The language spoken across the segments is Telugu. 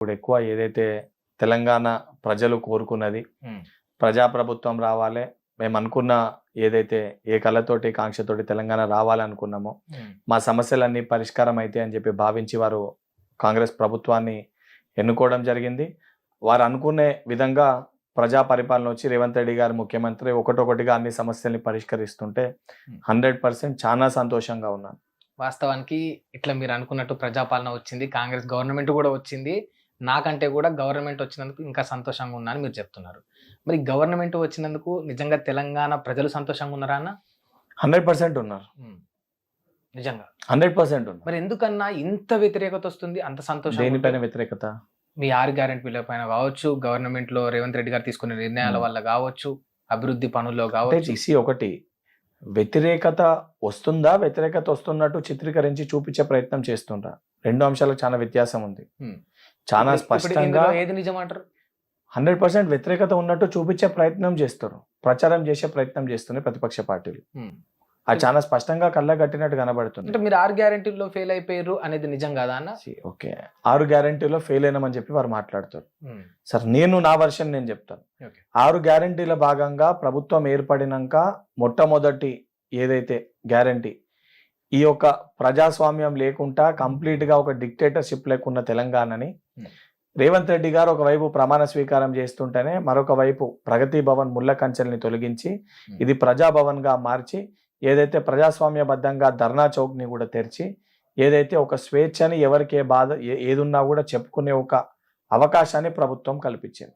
ఇప్పుడు ఎక్కువ ఏదైతే తెలంగాణ ప్రజలు కోరుకున్నది ఉమ్, ప్రజాప్రభుత్వం రావాలి, మేము అనుకున్న ఏదైతే ఏ కళతోటి కాంక్షతోటి తెలంగాణ రావాలనుకున్నామో ఉమ్, మా సమస్యలన్నీ పరిష్కారం అయితే అని చెప్పి భావించి వారు కాంగ్రెస్ ప్రభుత్వాన్ని ఎన్నుకోవడం జరిగింది. వారు అనుకునే విధంగా ప్రజా పరిపాలన వచ్చి రేవంత్ రెడ్డి గారు ముఖ్యమంత్రి ఒకటొకటిగా అన్ని సమస్యల్ని పరిష్కరిస్తుంటే 100% చాలా సంతోషంగా ఉన్నాను. వాస్తవానికి ఇట్లా మీరు అనుకున్నట్టు ప్రజాపాలన వచ్చింది, కాంగ్రెస్ గవర్నమెంట్ కూడా వచ్చింది. నాకంటే కూడా గవర్నమెంట్ వచ్చినందుకు ఇంకా సంతోషంగా ఉన్నా అని మీరు చెప్తున్నారు. మరి గవర్నమెంట్ వచ్చినందుకు నిజంగా తెలంగాణ ప్రజలు సంతోషంగా ఉన్నారా అన్న? 100% ఉన్నారు. ఉమ్, నిజంగా 100% ఉన్నారు. మరి ఎందుకన్నా ఇంత వ్యతిరేకత వస్తుంది, అంత సంతోషం? దేనిపైన వ్యతిరేకత? మీ 6 గ్యారెంటీల పైన కావచ్చు, గవర్నమెంట్ లో రేవంత్ రెడ్డి గారు తీసుకునే నిర్ణయాల వల్ల కావచ్చు, అభివృద్ధి పనుల్లో అంటే కావచ్చు. తీసి ఒకటి వ్యతిరేకత వస్తుందా, వ్యతిరేకత వస్తున్నట్టు చిత్రీకరించి చూపించే ప్రయత్నం చేస్తుండ్రా? రెండు అంశాలకు చాలా వ్యత్యాసం ఉంది. ఉమ్. చాలా ఇప్పుడు స్పష్టంగా ఇందులో ఏది నిజం అంటారు? 100% వ్యతిరేకత ఉన్నట్టు చూపించే ప్రయత్నం చేస్తారు, ప్రచారం చేసే ప్రయత్నం చేస్తున్నాయి ప్రతిపక్ష పార్టీలు. ఉమ్. అది చాలా స్పష్టంగా కళ్ళ కట్టినట్టు కనబడుతుంది. అంటే మీరు 6 గ్యారెంటీల్లో ఫెయిల్ అయిపోయారు అనేది నిజం కాదా అన్న? ఓకే, 6 గ్యారెంటీలో ఫెయిల్ అయినామని చెప్పి వారు మాట్లాడతారు. ఉమ్, సార్ నా వర్షన్ నేను చెప్తాను. ఓకే. 6 గ్యారెంటీల భాగంగా ప్రభుత్వం ఏర్పడినాక మొట్టమొదటి ఏదైతే గ్యారెంటీ ఈ యొక్క ప్రజాస్వామ్యం లేకుండా కంప్లీట్ గా ఒక డిక్టేటర్షిప్ లేకున్న తెలంగాణని రేవంత్ రెడ్డి గారు ఒకవైపు ప్రమాణ స్వీకారం చేస్తుంటేనే మరొక వైపు ప్రగతి భవన్ ముళ్ళ కంచెల్ని తొలగించి ఇది ప్రజాభవన్ గా మార్చి ఏదైతే ప్రజాస్వామ్యబద్ధంగా ధర్నా చౌక్ ని కూడా తెరిచి ఏదైతే ఒక స్వేచ్ఛని ఎవరికి ఏ బాధ ఏదున్నా కూడా చెప్పుకునే ఒక అవకాశాన్ని ప్రభుత్వం కల్పించింది.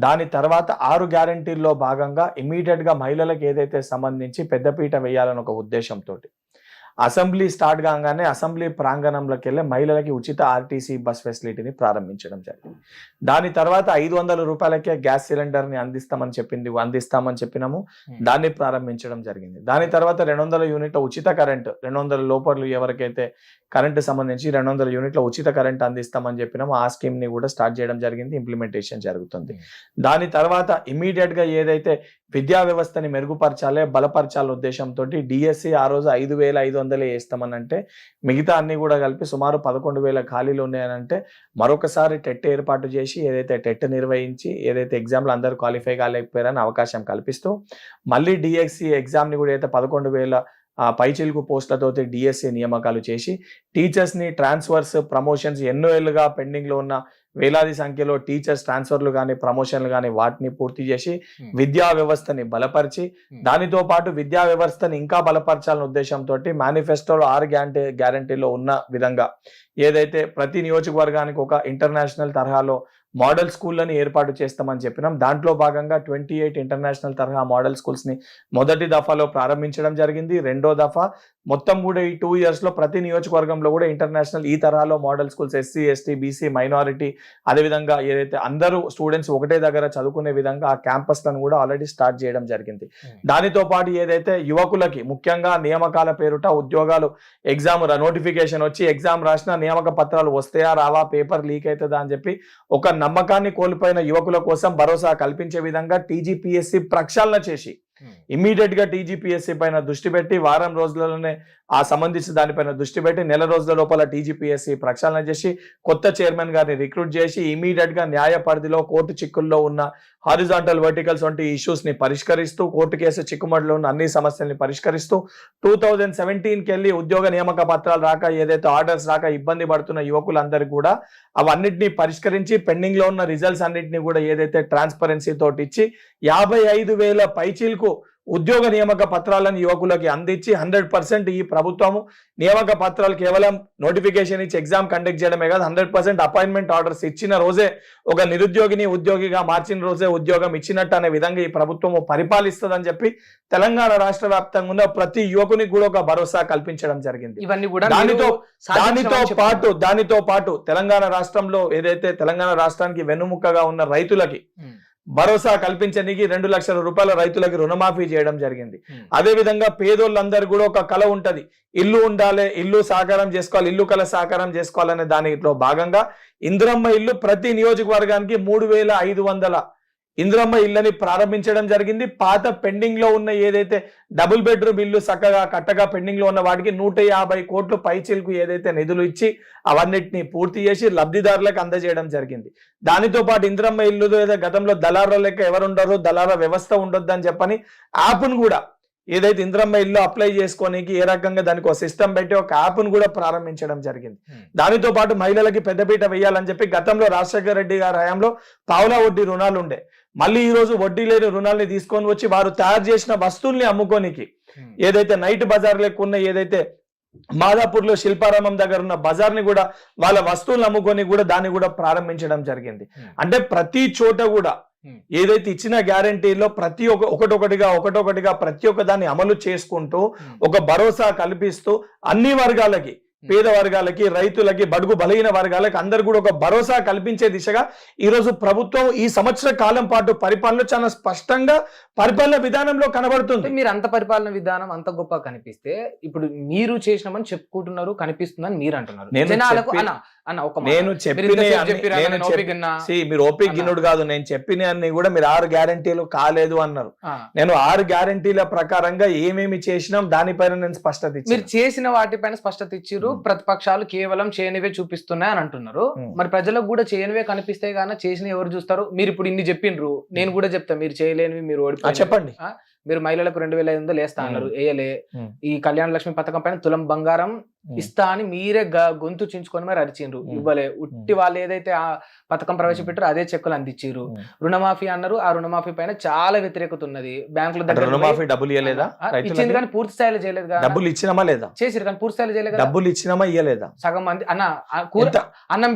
దాని తర్వాత 6 గ్యారెంటీల్లో భాగంగా ఇమీడియట్ గా మహిళలకు ఏదైతే సంబంధించి పెద్దపీట వేయాలని ఒక ఉద్దేశంతో అసెంబ్లీ స్టార్ట్ కాగానే అసెంబ్లీ ప్రాంగణంలోకి వెళ్ళి మహిళలకి ఉచిత ఆర్టీసీ బస్ ఫెసిలిటీని ప్రారంభించడం జరిగింది. దాని తర్వాత 500 రూపాయలకే గ్యాస్ సిలిండర్ ని అందిస్తామని చెప్పినాము, దాన్ని ప్రారంభించడం జరిగింది. దాని తర్వాత 200 యూనిట్ల ఉచిత కరెంట్, 200 లోపర్లు ఎవరికైతే కరెంటు సంబంధించి 200 యూనిట్ల ఉచిత కరెంట్ అందిస్తామని చెప్పినాము, ఆ స్కీమ్ ని కూడా స్టార్ట్ చేయడం జరిగింది, ఇంప్లిమెంటేషన్ జరుగుతుంది. దాని తర్వాత ఇమీడియట్ గా ఏదైతే విద్యా వ్యవస్థని మెరుగుపరచాలి, బలపరచాల ఉద్దేశంతో డిఎస్సి ఆ రోజు 5,500 వేస్తామనంటే మిగతా అన్ని కూడా కలిపి సుమారు 11,000 ఖాళీలు ఉన్నాయనంటే మరొకసారి టెట్ ఏర్పాటు చేసి ఏదైతే టెట్ నిర్వహించి ఏదైతే ఎగ్జామ్లు అందరూ క్వాలిఫై కాలేకపోయారని అవకాశం కల్పిస్తూ మళ్ళీ డిఎస్సి ఎగ్జామ్ ని కూడా అయితే 11,000 పైచిలుకు పోస్టులతో డిఎస్సి నియామకాలు చేసి టీచర్స్ ని ట్రాన్స్ఫర్స్, ప్రమోషన్స్ ఎన్నో ఏళ్ళుగా పెండింగ్ లో ఉన్న వేలాది సంఖ్యలో టీచర్స్ ట్రాన్స్ఫర్లు కానీ ప్రమోషన్లు కానీ వాటిని పూర్తి చేసి విద్యా వ్యవస్థని బలపరిచి దానితో పాటు విద్యా వ్యవస్థని ఇంకా బలపరచాలనే ఉద్దేశంతో మేనిఫెస్టోలో 6 గ్యారంటీలో ఉన్న విధంగా ఏదైతే ప్రతి నియోజకవర్గానికి ఒక ఇంటర్నేషనల్ తరహాలో మోడల్ స్కూళ్ళని ఏర్పాటు చేస్తామని చెప్పినాం. దాంట్లో భాగంగా 28 ఇంటర్నేషనల్ తరహా మోడల్ స్కూల్స్ ని మొదటి దఫాలో ప్రారంభించడం జరిగింది. రెండో దఫా మొత్తం కూడా ఈ 2 years లో ప్రతి నియోజకవర్గంలో కూడా ఇంటర్నేషనల్ ఈ తరహాలో model schools SC, ST, BC, minority అదేవిధంగా ఏదైతే అందరూ స్టూడెంట్స్ ఒకటే దగ్గర చదువుకునే విధంగా ఆ క్యాంపస్లను కూడా ఆల్రెడీ స్టార్ట్ చేయడం జరిగింది. దానితో పాటు ఏదైతే యువకులకి ముఖ్యంగా నియామకాల పేరుట ఉద్యోగాలు ఎగ్జామ్ నోటిఫికేషన్ వచ్చి ఎగ్జామ్ రాసిన నియామక పత్రాలు వస్తాయా రావా, పేపర్ లీక్ అవుతుందా అని చెప్పి ఒక నమ్మకాన్ని కోల్పోయిన యువకుల కోసం భరోసా కల్పించే విధంగా టీజీపీఎస్సీ ప్రక్షాళన చేసి ఇమ్మీడియట్ గా టీజీపీఎస్సీ పైన దృష్టి పెట్టి వారం రోజులలోనే ఆ సంబంధించిన దానిపైన దృష్టి పెట్టి నెల రోజుల లోపల టీజీపీఎస్సీ ప్రక్షాళన చేసి కొత్త చైర్మన్ గారిని రిక్రూట్ చేసి ఇమీడియట్ గా న్యాయ పరిధిలో కోర్టు చిక్కుల్లో ఉన్న హారిజాంటల్ వర్టికల్స్ వంటి ఇష్యూస్ ని పరిష్కరిస్తూ కోర్టు కేసు చిక్కుమడిలో ఉన్న అన్ని సమస్యల్ని పరిష్కరిస్తూ 2017కి వెళ్ళి ఉద్యోగ నియామక పత్రాలు రాక ఏదైతే ఆర్డర్స్ రాక ఇబ్బంది పడుతున్న యువకులందరికీ కూడా అవన్నిటిని పరిష్కరించి పెండింగ్ లో ఉన్న రిజల్ట్స్ అన్నిటిని కూడా ఏదైతే ట్రాన్స్పరెన్సీ తోటి ఇచ్చి 55,000 పైచీలకు ఉద్యోగ నియామక పత్రాలను యువకులకి అందించి 100% ఈ ప్రభుత్వము నియామక పత్రాలు కేవలం నోటిఫికేషన్ ఇచ్చి ఎగ్జామ్ కండక్ట్ చేయడమే కాదు 100% అపాయింట్మెంట్ ఆర్డర్స్ ఇచ్చిన రోజే ఒక నిరుద్యోగిని ఉద్యోగిగా మార్చిన రోజే ఉద్యోగం ఇచ్చినట్టు అనే విధంగా ఈ ప్రభుత్వము పరిపాలిస్తుందని చెప్పి తెలంగాణ రాష్ట్ర వ్యాప్తంగా ఉన్న ప్రతి యువకునికి కూడా ఒక భరోసా కల్పించడం జరిగింది. ఇవన్నీ కూడా దానితో పాటు తెలంగాణ రాష్ట్రంలో ఏదైతే తెలంగాణ రాష్ట్రానికి వెన్నుముక్కగా ఉన్న రైతులకి భరోసా కల్పించడానికి 2 లక్షల రూపాయల రైతులకి రుణమాఫీ చేయడం జరిగింది. అదే విధంగా పేదోళ్ళందరూ కూడా ఒక కళ ఉంటది, ఇల్లు ఉండాలి, ఇల్లు సాకారం చేసుకోవాలి, ఇల్లు కళ సాకారం చేసుకోవాలనే దానిలో భాగంగా ఇందిరమ్మ ఇల్లు ప్రతి నియోజకవర్గానికి 3,500 ఇందిరమ్మ ఇళ్ళని ప్రారంభించడం జరిగింది. పాత పెండింగ్ లో ఉన్న ఏదైతే డబుల్ బెడ్రూమ్ ఇల్లు చక్కగా కట్టగా పెండింగ్ లో ఉన్న వాటికి 150 కోట్లు పైచిలకు ఏదైతే నిధులు ఇచ్చి అవన్నిటిని పూర్తి చేసి లబ్ధిదారులకు అందజేయడం జరిగింది. దానితో పాటు ఇందిరమ్మ ఇల్లు ఏదో గతంలో దళారుల లెక్క ఎవరుండరు, దళార వ్యవస్థ ఉండొద్దు అని చెప్పని యాప్ను కూడా ఏదైతే ఇందిరమ్మ ఇల్లు అప్లై చేసుకోనికి ఏ రకంగా దానికి ఒక సిస్టమ్ పెట్టి ఒక యాప్ను కూడా ప్రారంభించడం జరిగింది. దానితో పాటు మహిళలకి పెద్దపీట వేయాలని చెప్పి గతంలో రాజశేఖర రెడ్డి గారి హయాంలో పావులా వడ్డీ రుణాలు ఉండే, మళ్ళీ ఈ రోజు వడ్డీ లేని రుణాలని తీసుకొని వచ్చి వారు తయారు చేసిన వస్తువుల్ని అమ్ముకోనికి ఏదైతే నైట్ బజార్ లెక్కున్న ఏదైతే మాదాపూర్ లో శిల్పారామం దగ్గర ఉన్న బజార్ ని కూడా వాళ్ళ వస్తువులు అమ్ముకొని కూడా దాన్ని కూడా ప్రారంభించడం జరిగింది. అంటే ప్రతి చోట కూడా ఏదైతే ఇచ్చిన గ్యారంటీలో ప్రతి ఒకటొకటిగా ప్రతి ఒక్క దాన్ని అమలు చేసుకుంటూ ఒక భరోసా కల్పిస్తూ అన్ని వర్గాలకి, పేద వర్గాలకి, రైతులకి, బడుగు బలహీన వర్గాలకి అందరు కూడా ఒక భరోసా కల్పించే దిశగా ఈ రోజు ప్రభుత్వం ఈ సంవత్సర కాలం పాటు పరిపాలన చాలా స్పష్టంగా పరిపాలన విధానంలో కనబడుతుంది. మీరు అంత పరిపాలన విధానం అంత గొప్ప కనిపిస్తే ఇప్పుడు మీరు చేసినామని చెప్పుకుంటున్నారు, కనిపిస్తుందని మీరు అంటున్నారు. మీరు ఓపిక గిన్నుడు కాదు, నేను చెప్పిన అన్ని కూడా మీరు 6 గ్యారంటీలు కాలేదు అన్నారు. నేను 6 గ్యారంటీల ప్రకారంగా ఏమేమి చేసినాం దానిపైన నేను స్పష్టత ఇచ్చాను. మీరు చేసిన వాటిపైన స్పష్టత ఇచ్చారు. ప్రతిపక్షాలు కేవలం చేయనివే చూపిస్తున్నాయి అని అంటున్నారు. మరి ప్రజలకు కూడా చేయనివే కనిపిస్తే గానీ చేసిన ఎవరు చూస్తారు? మీరు ఇప్పుడు ఇన్ని చెప్పిండ్రు, నేను కూడా చెప్తా మీరు చేయలేనివి, మీరు ఓడిపోయి చెప్పండి. మీరు మహిళలకు 2,500 వేస్తా అన్నారు, వేయలే. ఈ కళ్యాణ లక్ష్మి పథకం పైన తులం బంగారం ఇస్తా అని మీరే గొంతు చించుకొని మరి అరిచిండ్రు, ఇవ్వలే. ఉట్టి వాళ్ళు ఏదైతే ఆ పథకం ప్రవేశపెట్టారో అదే చెక్కులు అందించారు. రుణమాఫీ అన్నారు, ఆ రుణమాఫీ పైన చాలా వ్యతిరేకత ఉన్నది. బ్యాంకుల దగ్గర రుణమాఫీ డబ్బులు ఇవ్వలేదా? ఇచ్చింది కానీ పూర్తి స్థాయిలో చేయలేదు. డబ్బులు ఇచ్చినామా లేదా? చేసిరు కానీ పూర్తి స్థాయిలో చేయలేదు. డబ్బులు ఇచ్చినామా ఇవ్వలేదా? సగం మంది అన్నం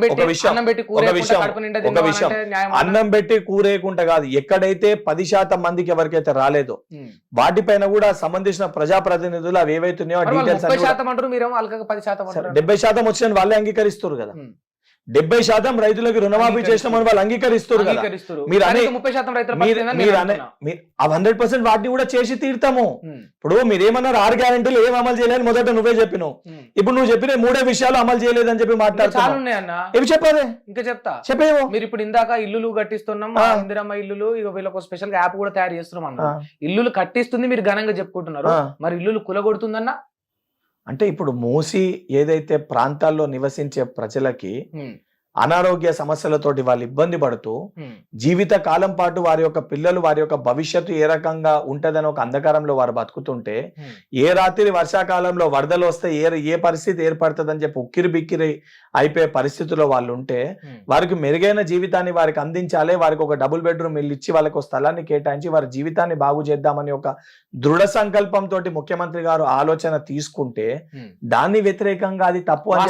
పెట్టి కూరేయకుండా కాదు, ఎక్కడైతే 10% మందికి ఎవరికైతే రాలేదో వాటిపైన కూడా సంబంధించిన ప్రజాప్రతినిధులు అవి ఏవైతున్నాయో డీటెయిల్స్ 30% అంటారు, మీరేమో వాళ్ళకి 10%. 70% వచ్చిన వాళ్ళే అంగీకరిస్తారు కదా. 70% రైతులకు రుణమాఫీ చేసినామని వాళ్ళు అంగీకరిస్తారు కదా. మీరు 100% వాటిని కూడా చేసి తీరుతాము. ఇప్పుడు మీరేమన్నారు 6 గ్యారెంటీలు ఏం అమలు చేయలేని మొదట నువ్వే చెప్పినావు. ఇప్పుడు నువ్వు చెప్పిన 3 విషయాలు అమలు చేయలేదని చెప్పి మాట్లాడుతున్నావు. ఏమి చెప్పాలి? ఇంకా చెప్తా చెప్పేమో. మీరు ఇప్పుడు ఇందాక ఇల్లులు కట్టిస్తున్నాం, ఇందిరమ్మ ఇల్లులు, ఇక వీళ్ళకి స్పెషల్ యాప్ కూడా తయారు చేస్తున్నాం అన్న. ఇల్లులు కట్టిస్తుంది మీరు ఘనంగా చెప్పుకుంటున్నారు, మరి ఇల్లులు కులగొడుతుందన్నా? అంటే ఇప్పుడు మూసి ఏదైతే ప్రాంతాల్లో నివసించే ప్రజలకి అనారోగ్య సమస్యలతోటి వాళ్ళు ఇబ్బంది పడుతూ జీవిత కాలం పాటు వారి యొక్క పిల్లలు, వారి యొక్క భవిష్యత్తు ఏ రకంగా ఉంటదని ఒక అంధకారంలో వారు బతుకుతుంటే, ఏ రాత్రి వర్షాకాలంలో వరదలు వస్తే ఏ పరిస్థితి ఏర్పడుతుందని చెప్పి ఉక్కిరి బిక్కిరి అయిపోయే పరిస్థితుల్లో వాళ్ళు ఉంటే వారికి మెరుగైన జీవితాన్ని వారికి అందించాలి, వారికి ఒక డబుల్ బెడ్రూమ్ ఇల్లు ఇచ్చి వాళ్ళకి ఒక స్థలాన్ని కేటాయించి వారి జీవితాన్ని బాగు చేద్దామని ఒక దృఢ సంకల్పంతో ముఖ్యమంత్రి గారు ఆలోచన తీసుకుంటే దాన్ని వ్యతిరేకంగా అది తప్పు అని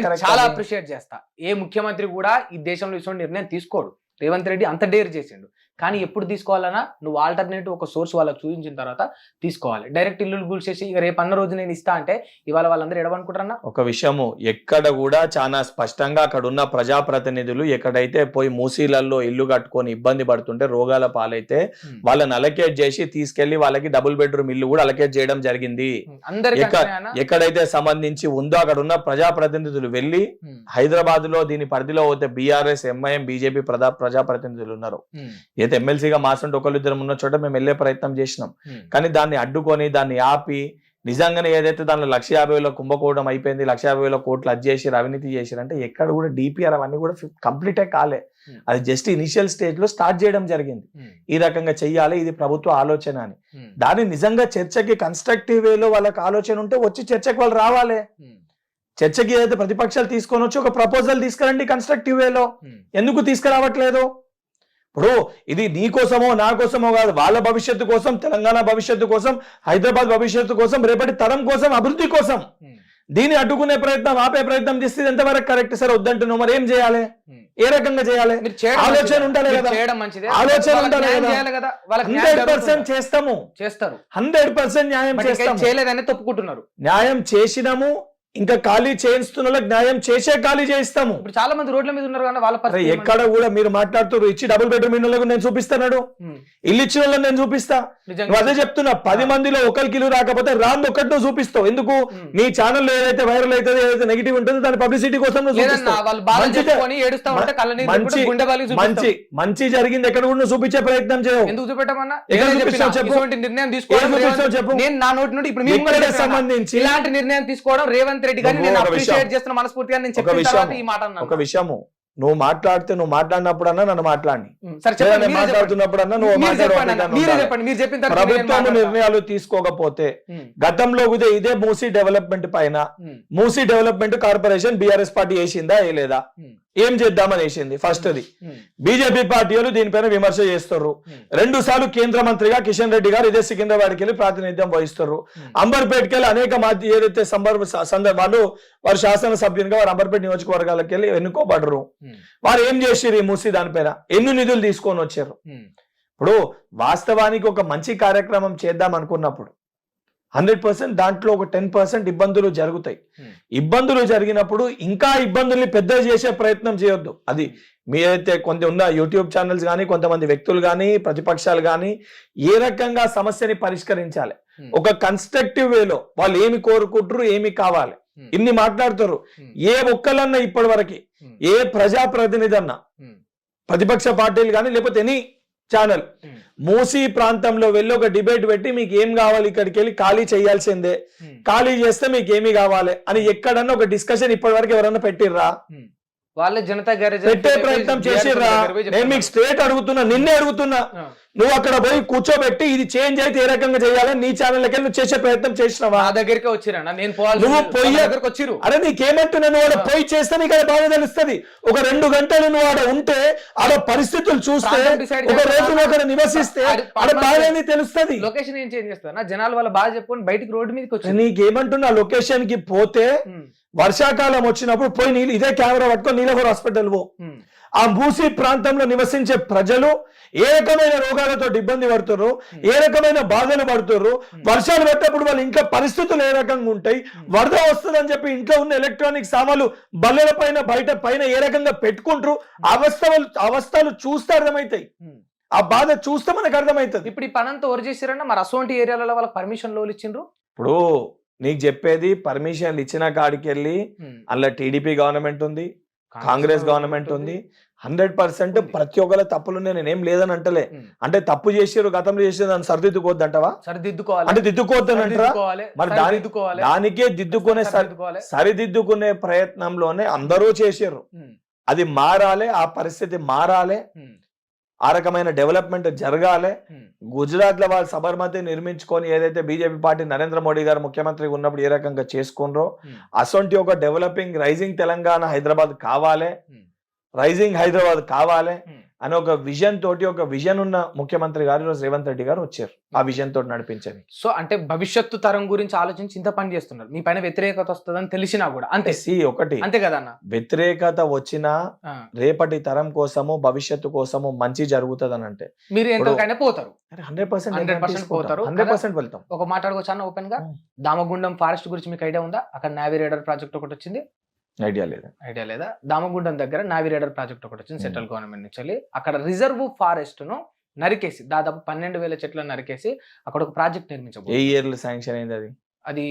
చాలా అప్రిషియేట్ చేస్తా. ఏ ముఖ్యమంత్రి కూడా ఈ దేశంలో ఇటువంటి నిర్ణయం తీసుకోడు. రేవంత్ రెడ్డి అంత డేర్ చేసిండు. కానీ ఎప్పుడు తీసుకోవాలన్నా నువ్వు ఆల్టర్నేటివ్ ఒక సోర్స్ వాళ్ళకి చూపించిన తర్వాత తీసుకోవాలి. డైరెక్ట్ ఇల్లు కూల్చేసి ఇక రేపు అన్న రోజు నేను ఇస్తా అంటే ఇవాళ వాళ్ళందరూ ఎడవనుకుంటారన్నా? ఒక విషయము ఎక్కడ కూడా చాలా స్పష్టంగా అక్కడ ఉన్న ప్రజాప్రతినిధులు ఎక్కడైతే పోయి మూసీలలో ఇల్లు కట్టుకొని ఇబ్బంది పడుతుంటే రోగాల పాలైతే వాళ్ళని అలకేట్ చేసి తీసుకెళ్లి వాళ్ళకి డబుల్ బెడ్రూమ్ ఇల్లు కూడా అలకేట్ చేయడం జరిగింది. ఎక్కడైతే సంబంధించి ఉందో అక్కడ ఉన్న ప్రజాప్రతినిధులు వెళ్ళి హైదరాబాద్ లో దీని పరిధిలో పోతే బీఆర్ఎస్, ఎంఐఎం, బీజేపీ ప్రజాప్రతినిధులు ఉన్నారు. అయితే ఎమ్మెల్సీగా మాసంటే ఒకళ్ళిద్దరు ఉన్న చోట మేము వెళ్ళే ప్రయత్నం చేసినాం. కానీ దాన్ని అడ్డుకొని దాన్ని ఆపి నిజంగానే ఏదైతే దానిలో 150,000 కుంభకోణం అయిపోయింది, 150,000 కోట్లు అది చేసి అవినీతి చేసిరంటే ఎక్కడ కూడా డిపిఆర్ అవన్నీ కూడా కంప్లీటే కాలే. అది జస్ట్ ఇనిషియల్ స్టేజ్ లో స్టార్ట్ చేయడం జరిగింది. ఈ రకంగా చెయ్యాలి, ఇది ప్రభుత్వ ఆలోచన అని. దాన్ని నిజంగా చర్చకి కన్స్ట్రక్టివ్ వేలో వాళ్ళకి ఆలోచన ఉంటే వచ్చి చర్చకి వాళ్ళు రావాలి. చర్చకి ఏదైతే ప్రతిపక్షాలు తీసుకొని వచ్చి ఒక ప్రపోజల్ తీసుకురండి కన్స్ట్రక్టివ్ వేలో. ఎందుకు తీసుకురావట్లేదు? ఇప్పుడు ఇది నీ కోసమో నా కోసమో కాదు, వాళ్ళ భవిష్యత్తు కోసం, తెలంగాణ భవిష్యత్తు కోసం, హైదరాబాద్ భవిష్యత్తు కోసం, రేపటి తరం కోసం, అభివృద్ధి కోసం దీన్ని అడ్డుకునే ప్రయత్నం, ఆపే ప్రయత్నం చేస్తే ఎంతవరకు కరెక్ట్? సార్ వద్దంటున్నావు, మరి ఏం చేయాలి? ఏ రకంగా చేయాలి? ఆలోచన ఉండాలి కదా, ఆలోచన ఉండాలి కదా. 100% చేస్తాము, 100% న్యాయం చేస్తాము. చేయలేదని తప్పుకుంటున్నారు. న్యాయం చేసినాము, ఇంకా ఖాళీ చేయిస్తున్న వాళ్ళకి న్యాయం చేసే ఖాళీ చేయిస్తాము. ఇప్పుడు చాలా మంది రోడ్ల మీద ఉన్నారు కానీ వాళ్ళ అరే పరిస్థితి ఎక్కడ కూడా మీరు మాట్లాడుతారు ఇచ్చి డబుల్ బెడ్రూమ్ ఇళ్ళకు నేను చూపిస్తాడు, ఇల్లు ఇచ్చిన వాళ్ళని నేను చూపిస్తా. నువ్వు అదే చెప్తున్నా, 10 మందిలో ఒకరికి ఇల్లు రాకపోతే రాంది ఒక్కటి నువ్వు చూపిస్తావు. ఎందుకు నీ ఛానల్ ఏదైతే వైరల్ అవుతుందో ఏదైతే నెగిటివ్ ఉంటుందో దాని పబ్లిసిటీ కోసం నువ్వు చూపిస్తావు. మంచి జరిగింది ఎక్కడ కూడా నువ్వు చూపించే ప్రయత్నం చేయవు. ఎందుకు చూపెట్టమన్నా? నిర్ణయం చెప్పు. నేను నా నోటి నుండి ఇప్పుడు సంబంధించి ఇలాంటి నిర్ణయం తీసుకోవడం రేవంత్ రెడ్డి గారిని నేను అప్రిషియేట్ చేస్తున్న మనస్ఫూర్తిగా నేను చెప్పిన తర్వాత ఈ మాట అన్నాను. ఒక విషయము, నువ్వు మాట్లాడితే నువ్వు మాట్లాడినప్పుడన్నా నన్ను మాట్లాడి, మాట్లాడుతున్నప్పుడన్నా నువ్వు ప్రభుత్వం నిర్ణయాలు తీసుకోకపోతే గతంలో కూడా ఇదే మూసీ డెవలప్మెంట్ పైన Musi development corporation BRS party వేసిందా వేయలేదా? ఏం చేద్దామని వేసింది. ఫస్ట్ అది బీజేపీ పార్టీలు దీనిపైన విమర్శ చేస్తారు. 2 సార్లు కేంద్ర మంత్రిగా కిషన్ రెడ్డి గారు ఇదే సికింద్రాబాద్కి వెళ్ళి ప్రాతినిధ్యం వహిస్తారు. అంబర్పేటకి వెళ్ళి అనేక ఏదైతే సందర్భాలు వారు శాసనసభ్యునిగా వారు అంబర్పేట నియోజకవర్గాలకు వెళ్ళి ఎన్నుకోబడరు. వారు ఏం చేసారు ఈ మూసీ దానిపైన? ఎన్ని నిధులు తీసుకొని వచ్చారు? ఇప్పుడు వాస్తవానికి ఒక మంచి కార్యక్రమం చేద్దాం అనుకున్నప్పుడు 100% దాంట్లో ఒక 10% ఇబ్బందులు జరుగుతాయి. ఇబ్బందులు జరిగినప్పుడు ఇంకా ఇబ్బందుల్ని పెద్ద చేసే ప్రయత్నం చేయొద్దు. అది మీరైతే కొంత ఉన్న యూట్యూబ్ ఛానల్స్ కానీ కొంతమంది వ్యక్తులు కానీ ప్రతిపక్షాలు కానీ ఏ రకంగా సమస్యని పరిష్కరించాలి, ఒక కన్స్ట్రక్టివ్ వేలో వాళ్ళు ఏమి కోరుకుంటారు, ఏమి కావాలి, ఇన్ని మాట్లాడుతారు. ఏ ఒక్కలన్నా ఇప్పటి వరకు ఏ ప్రజాప్రతినిధి అన్నా ప్రతిపక్ష పార్టీలు కానీ లేకపోతే ఎనీ ఛానల్ మూసీ ప్రాంతంలో వెళ్ళి ఒక డిబేట్ పెట్టి మీకు ఏం కావాలి, ఇక్కడికి వెళ్ళి ఖాళీ చేయాల్సిందే, ఖాళీ చేస్తే మీకు ఏమి కావాలి అని ఎక్కడన్నా ఒక డిస్కషన్ ఇప్పటి వరకు ఎవరన్నా పెట్టిర్రా? వాళ్ళే జనతా గ్యారేజ్ పెట్టే ప్రయత్నం చేసిర్రా? నేను మీకు స్ట్రేట్ అడుగుతున్నా, నిన్నే అడుగుతున్నా. నువ్వు అక్కడ పోయి కూర్చోబెట్టి ఇది చేంజ్ అయితే ఏ రకంగా చేయాలని నీ ఛానల్కి నువ్వు చేసే ప్రయత్నం చేసినావా? నా దగ్గరికి వచ్చిరా? నేను నువ్వు పోయి వచ్చిరు. అరే నీకేమంటున్నా, నువ్వు ఆడ పోయి చేస్తే నీకు అది బాగా తెలుస్తుంది. ఒక 2 గంటలు నువ్వు ఆడ ఉంటే ఆడ పరిస్థితులు చూస్తే, ఒక రోజు అక్కడ నివసిస్తే ఆడ బాగా తెలుస్తుంది. లొకేషన్ ఏం చేంజ్ చేస్తా? జనాలు వాళ్ళ బాగా చెప్పుకొని బయటికి రోడ్డు మీదకి వచ్చి నీకేమంటున్నా, లొకేషన్ కి పోతే వర్షాకాలం వచ్చినప్పుడు పోయి నీళ్ళు ఇదే కెమెరా పట్టుకొని నీలహోర్ హాస్పిటల్ పో. ఆ మూసీ ప్రాంతంలో నివసించే ప్రజలు ఏ రకమైన రోగాలతో ఇబ్బంది పడుతున్నారు, ఏ రకమైన బాధలు పడుతున్నారు, వర్షాలు పడ్డప్పుడు వాళ్ళ ఇంట్లో పరిస్థితులు ఏ రకంగా ఉంటాయి, వరద వస్తుందని చెప్పి ఇంట్లో ఉన్న ఎలక్ట్రానిక్ సామాన్లు బల్లెల పైన బయట పైన ఏ రకంగా పెట్టుకుంటారు, అవస్థలు చూస్తే అర్థమవుతాయి. ఆ బాధ చూస్తే మనకు అర్థమవుతుంది. ఇప్పుడు ఈ పనంతా ఎవరు చేశారన్నా? మరి అసోంటి ఏరియాలలో వాళ్ళకి పర్మిషన్ లోలు ఇచ్చిండ్రు. ఇప్పుడు నీకు చెప్పేది పర్మిషన్లు ఇచ్చిన కాడికి వెళ్ళి అలా టీడీపీ గవర్నమెంట్ ఉంది, కాంగ్రెస్ గవర్నమెంట్ ఉంది. 100% ప్రతి ఒక్కరు తప్పులు నేనేం లేదని అంటలే. అంటే తప్పు చేసారు, గతంలో చేసేది దాన్ని సరిదిద్దుకోవద్దు అంటవా? సరిదిద్దుకోవాలి అంటే దిద్దుకోవద్దని అంటారా? మరి దానికే సరిదిద్దుకునే ప్రయత్నంలోనే అందరూ చేసారు. అది మారాలి, ఆ పరిస్థితి మారాలి, ఆ రకమైన డెవలప్మెంట్ జరగాలి. గుజరాత్ లో వాళ్ళు సబర్మతి నిర్మించుకొని ఏదైతే బీజేపీ పార్టీ నరేంద్ర మోడీ గారు ముఖ్యమంత్రిగా ఉన్నప్పుడు ఏ రకంగా చేసుకున్నారో అసొంటి ఒక డెవలపింగ్ రైజింగ్ తెలంగాణ హైదరాబాద్ కావాలి, రైజింగ్ హైదరాబాద్ కావాలి అని ఒక విజన్ తోటి, ఒక విజన్ ఉన్న ముఖ్యమంత్రి గారు ఈరోజు రేవంత్ రెడ్డి గారు వచ్చారు ఆ విజన్ తోటి నడిపించని. సో అంటే భవిష్యత్తు తరం గురించి ఆలోచించి ఇంత పని చేస్తున్నారు. మీ పైన వ్యతిరేకత వస్తుందని తెలిసినా కూడా అంతే. ఒకటి అంతే కదా అన్న, వ్యతిరేకత వచ్చినా రేపటి తరం కోసము భవిష్యత్తు కోసము మంచి జరుగుతుంది అని అంటే మీరు ఎంతకైనా పోతారు. 100% పోతారు, 100% వెళ్తాం. ఒక మాట్లాడుకోవచ్చు అన్న ఓపెన్ గా, దామగుండం ఫారెస్ట్ గురించి మీకు ఐడియా ఉందా? అక్కడ నావీ రేడర్ ప్రాజెక్ట్ ఒకటి వచ్చింది, ఐడియా లేదా? దామగుండం దగ్గర నావీ రేడర్ ప్రాజెక్ట్ ఒకటి వచ్చింది సెంట్రల్ గవర్నమెంట్ నుంచి. అక్కడ రిజర్వ్ ఫారెస్ట్ ను నరికేసి దాదాపు 12,000 చెట్లను నరికేసి అక్కడ ఒక ప్రాజెక్ట్ నిర్మించబోతుంది. ఏ ఇయర్ లో శాంక్షన్ అయింది అది? అది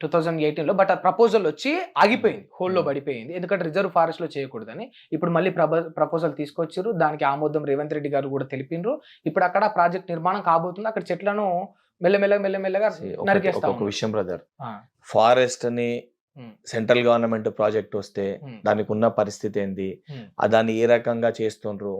2018లో. బట్ ఆ ప్రపోజల్ వచ్చి ఆగిపోయింది, హోల్డ్ లో పడిపోయింది. ఎందుకంటే రిజర్వ్ ఫారెస్ట్ లో చేయకూడదని. ఇప్పుడు మళ్ళీ ప్రపోజల్ తీసుకొచ్చారు, దానికి ఆమోదం రేవంత్ రెడ్డి గారు కూడా తెలిపినరు. ఇప్పుడు అక్కడ ప్రాజెక్ట్ నిర్మాణం కాబోతుంది. అక్కడ చెట్లను మెల్లమెల్లగా నరికేస్తాం. ఒక విషయం బ్రదర్, ఫారెస్ట్ ని సెంట్రల్ గవర్నమెంట్ ప్రాజెక్ట్ వస్తే దానికి ఉన్న పరిస్థితి ఏంది, దాన్ని ఏ రకంగా చేస్తుండ్రు,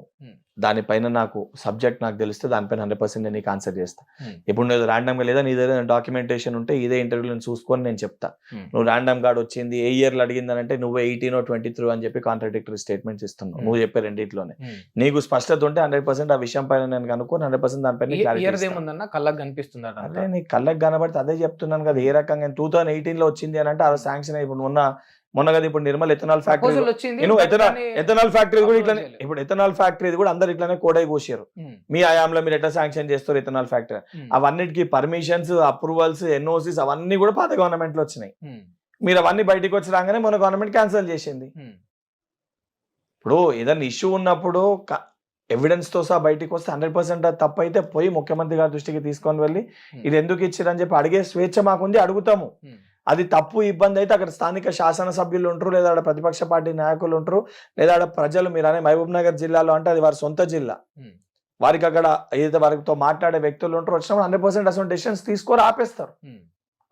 దానిపైన నాకు సబ్జెక్ట్ నాకు తెలిస్తే దానిపైన 100% నేను నీకు ఆన్సర్ చేస్తా. ఇప్పుడు నువ్వు ర్యాండమ్ గా లేదా నీ దగ్గర డాక్యుమెంటేషన్ ఉంటే ఇదే ఇంటర్వ్యూలో చూసుకొని నేను చెప్తా. నువ్వు ర్యాండమ్ గార్డ్ వచ్చింది ఏ ఇయర్ లో అడిగిందనంటే నువ్వు 18 or 23 అని చెప్పి కాంట్రాడిక్టరీ స్టేట్మెంట్స్ ఇస్తున్నావు. నువ్వు చెప్పే రెండిట్లోనే నీకు స్పష్టత ఉంటే 100% ఆ విషయం పైన నేను కనుక్కొని 100% దానిపైన కళ్ళకు కనిపిస్తుంది. అదే నీ కళ్ళకి కనబడితే అదే చెప్తున్నాను కదా. ఏ రకంగా 2018 లో వచ్చింది అని అంటే అది శాంక్షన్. ఇప్పుడు మొన్న కదా ఇప్పుడు Nirmal ethanol factory ethanol factory కూడా ఇట్లానే, ఇప్పుడు ఎథనాల్ ఫ్యాక్టరీ కూడా అందరు ఇట్లానే కోడై కూసారు. మీ ఆయాంలో మీరు ఎట్లా శాంక్షన్ చేస్తారు ఎథనాల్ ఫ్యాక్టరీ, అవన్నిటికీ పర్మిషన్స్, అప్రూవల్స్, ఎన్ఓసిస్ అవన్నీ కూడా పాత గవర్నమెంట్ లో వచ్చినాయి. మీరు అవన్నీ బయటికి వచ్చి రాగానే మన గవర్నమెంట్ క్యాన్సిల్ చేసింది. ఇప్పుడు ఏదైనా ఇష్యూ ఉన్నప్పుడు ఎవిడెన్స్ తో సహా బయటికి వస్తే 100% తప్పు అయితే పోయి ముఖ్యమంత్రి గారి దృష్టికి తీసుకొని వెళ్ళి ఇది ఎందుకు ఇచ్చిరని చెప్పి అడిగే స్వేచ్ఛ మాకుంది, అడుగుతాము. అది తప్పు ఇబ్బంది అయితే అక్కడ స్థానిక శాసనసభ్యులు ఉంటారు, లేదా అక్కడ ప్రతిపక్ష పార్టీ నాయకులు ఉంటారు, లేదా అక్కడ ప్రజలు, మీరు అనే మహబూబ్ నగర్ జిల్లాలో అంటే అది వారి సొంత జిల్లా, వారికి అక్కడ ఏదైతే వారితో మాట్లాడే వ్యక్తులు ఉంటారో వచ్చినప్పుడు 100% అసలు డెసిషన్స్ తీసుకొని ఆపేస్తారు.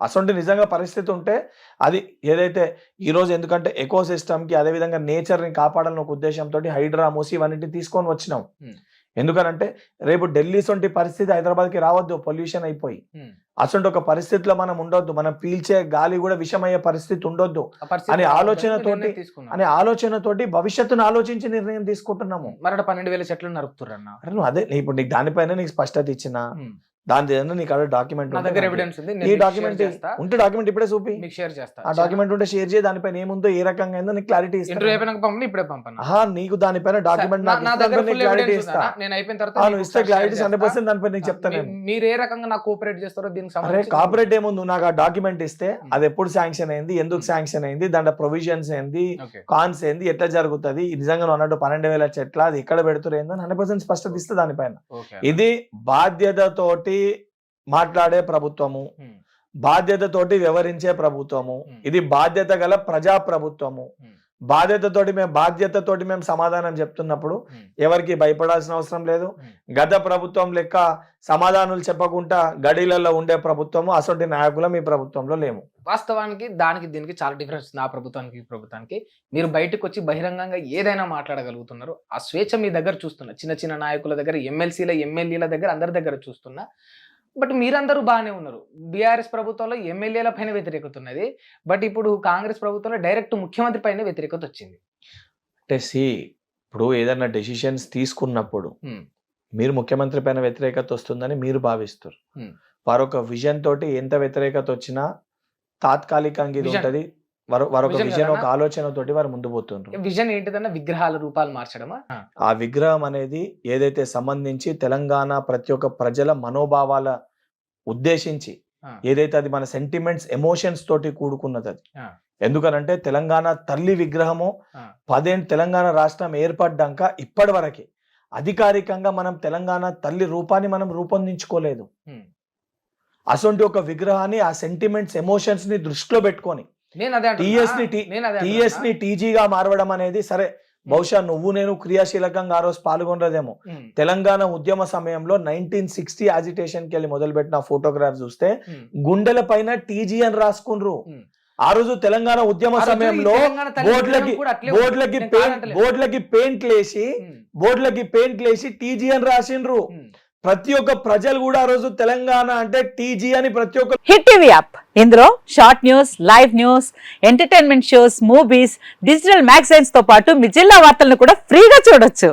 అసలు నిజంగా పరిస్థితి ఉంటే అది ఏదైతే ఈ రోజు, ఎందుకంటే ఎకో సిస్టమ్ కి అదే విధంగా నేచర్ ని కాపాడాలని ఒక ఉద్దేశంతో హైడ్రా, మూసి ఇవన్నింటిని తీసుకొని వచ్చినాం. ఎందుకనంటే రేపు ఢిల్లీ సొంటి పరిస్థితి హైదరాబాద్ కి రావద్దు, పొల్యూషన్ అయిపోయి అసలు ఒక పరిస్థితిలో మనం ఉండొద్దు, మనం పీల్చే గాలి కూడా విషమయ్యే పరిస్థితి ఉండొద్దు అనే ఆలోచనతోటి భవిష్యత్తును ఆలోచించి నిర్ణయం తీసుకుంటున్నాము. మరి 12,000 చెట్లు నరుకుతున్నారు అదే ఇప్పుడు నీకు దానిపైన నీకు స్పష్టత ఇచ్చిన దాని నీకు అక్కడ డాక్యుమెంట్ డాక్యుమెంట్ ఉంటే డాక్యుమెంట్ ఇప్పుడే చూపి ఆ డాక్యుమెంట్ ఉంటే షేర్ చేయి, దానిపైన ఏముందో ఏ రకంగా ఏందో నీకు క్లారిటీ ఇస్తా. నీకు దానిపైన డాక్యుమెంట్ క్లారిటీ ఇస్తా, ఇస్తే క్లారిటీ 100% దానిపై నీకు చెప్తాను. మీరు ఏ రకంగా నాకు కోఆపరేట్ చేస్తారో దీనికి అరే కోఆపరేట్ ఏముంది, నాకు ఆ డాక్యుమెంట్ ఇస్తే అది ఎప్పుడు శాంక్షన్ అయింది, ఎందుకు శాంక్షన్ అయింది, దాంట్లో ప్రొవిజన్స్ ఏంది, కాన్స్ ఏంది, ఎట్లా జరుగుతుంది, నిజంగా అన్నట్టు 12,000 చెట్ల అది ఎక్కడ పెడుతురు ఏందని 100% స్పష్టత ఇస్తే దానిపైన. ఇది బాధ్యతతోటి మాట్లాడే ప్రభుత్వము, బాధ్యతతోటి వ్యవహరించే ప్రభుత్వము, ఇది బాధ్యత గల ప్రజా ప్రభుత్వము. బాధ్యతతోటి మేము సమాధానం చెప్తున్నప్పుడు ఎవరికి భయపడాల్సిన అవసరం లేదు. గత ప్రభుత్వం లెక్క సమాధానాలు చెప్పకుండా గడిలలో ఉండే ప్రభుత్వము అసలు నాయకులు మీ ప్రభుత్వంలో లేము. వాస్తవానికి దానికి దీనికి చాలా డిఫరెన్స్. నా ప్రభుత్వానికి ఈ ప్రభుత్వానికి మీరు బయటకు వచ్చి బహిరంగంగా ఏదైనా మాట్లాడగలుగుతున్నారు. ఆ స్వేచ్ఛ మీ దగ్గర చూస్తున్నా, చిన్న చిన్న నాయకుల దగ్గర, ఎమ్మెల్యేల దగ్గర, అందరి దగ్గర చూస్తున్నా. బట్ మీరందరూ బాగానే ఉన్నారు. బీఆర్ఎస్ ప్రభుత్వంలో ఎమ్మెల్యేల పైన వ్యతిరేకత ఉన్నది, బట్ ఇప్పుడు కాంగ్రెస్ ప్రభుత్వంలో డైరెక్ట్ ముఖ్యమంత్రి పైన వ్యతిరేకత వచ్చింది. అంటే ఇప్పుడు ఏదైనా డెసిషన్స్ తీసుకున్నప్పుడు మీరు ముఖ్యమంత్రి పైన వ్యతిరేకత వస్తుందని మీరు భావిస్తారు. వారొక విజన్ తోటి ఎంత వ్యతిరేకత వచ్చినా తాత్కాలికంగా ఇది ఉంటది, వారొక విజన్, ఒక ఆలోచన తోటి వారు ముందు పోతుంటారు. విజన్ ఏంటిదన్నా విగ్రహాల రూపాలు మార్చడమా? ఆ విగ్రహం అనేది ఏదైతే సంబంధించి తెలంగాణ ప్రతి ఒక్క ప్రజల మనోభావాల ఉద్దేశించి ఏదైతే అది మన సెంటిమెంట్స్, ఎమోషన్స్ తోటి కూడుకున్నది అది. ఎందుకనంటే తెలంగాణ తల్లి విగ్రహము 10 ఏళ్ళు తెలంగాణ రాష్ట్రం ఏర్పడ్డాక ఇప్పటి వరకే అధికారికంగా మనం తెలంగాణ తల్లి రూపాన్ని మనం రూపొందించుకోలేదు. అసొంటి ఒక విగ్రహాన్ని ఆ సెంటిమెంట్స్, ఎమోషన్స్ ని దృష్టిలో పెట్టుకొని టీఎస్ ని టీజీగా మారవడం అనేది, సరే బహుశా నువ్వు నేను క్రియాశీలకంగా ఆ రోజు పాల్గొనలేదేమో. తెలంగాణ ఉద్యమ సమయంలో 1960 అజిటేషన్ కి వెళ్ళి మొదలుపెట్టిన ఫోటోగ్రాఫ్ చూస్తే గుండెల పైన టీజీ అని రాసుకున్నారు. ఆ రోజు తెలంగాణ ఉద్యమ సమయంలో బోర్డులకి పెయింట్ లేసి టీజీ అని రాసిండ్రు. ప్రతి ఒక్క ప్రజలు కూడా ఆ రోజు తెలంగాణ అంటే టీజీ అని ప్రతి ఒక్క. హిట్ టీవీ యాప్, ఇందులో short news, live news, entertainment shows, movies, digital magazines తో పాటు మీ జిల్లా వార్తలను కూడా ఫ్రీగా చూడొచ్చు.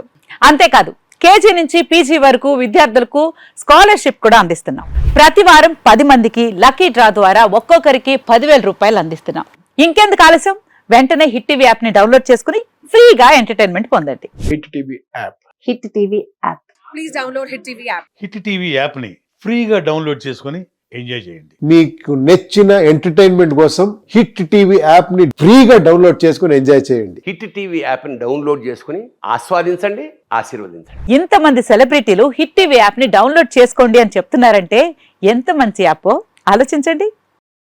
అంతేకాదు కేజీ నుంచి పీజీ వరకు విద్యార్థులకు స్కాలర్షిప్ కూడా అందిస్తున్నాం. ప్రతి వారం 10 మందికి లక్కీ డ్రా ద్వారా ఒక్కొక్కరికి 10,000 రూపాయలు అందిస్తున్నాం. ఇంకెందుకు ఆలస్యం, వెంటనే హిట్ టీవీ యాప్ ని డౌన్లోడ్ చేసుకుని ఫ్రీగా ఎంటర్టైన్మెంట్ పొందండి. Hit TV app. Hit TV app. Please download hit TV app. Hit TV app ని ఫ్రీగా డౌన్లోడ్ చేసుకొని ఎంజాయ్ చేయండి. మీకు నచ్చిన ఎంటర్టైన్మెంట్ కోసం హిట్ టీవీ యాప్ ని ఫ్రీగా డౌన్లోడ్ చేసుకొని ఎంజాయ్ చేయండి. హిట్ టీవీ యాప్ ని డౌన్లోడ్ చేసుకొని ఆస్వాదించండి, ఆశీర్వదించండి. ఇంతమంది సెలబ్రిటీలు హిట్ టీవీ యాప్ ని డౌన్లోడ్ చేసుకోండి అని చెప్తున్నారంటే ఎంత మంచి యాప్ ఆలోచించండి.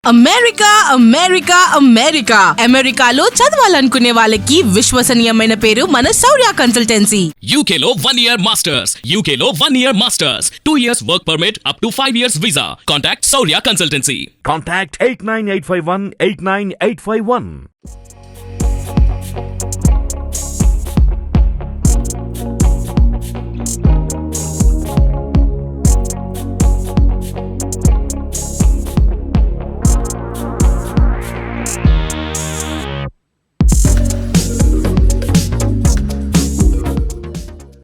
అమెరికా అమెరికా అమెరికా అమెరికాలో చదవాలనుకునే వాళ్ళకి విశ్వసనీయమైన పేరు మన శౌర్య కన్సల్టెన్సీ. UK లో 1 year masters, UK లో 1 year masters, 2 years work permit up to 5 years visa. Contact Saurya Consultancy. Contact 89851 89851.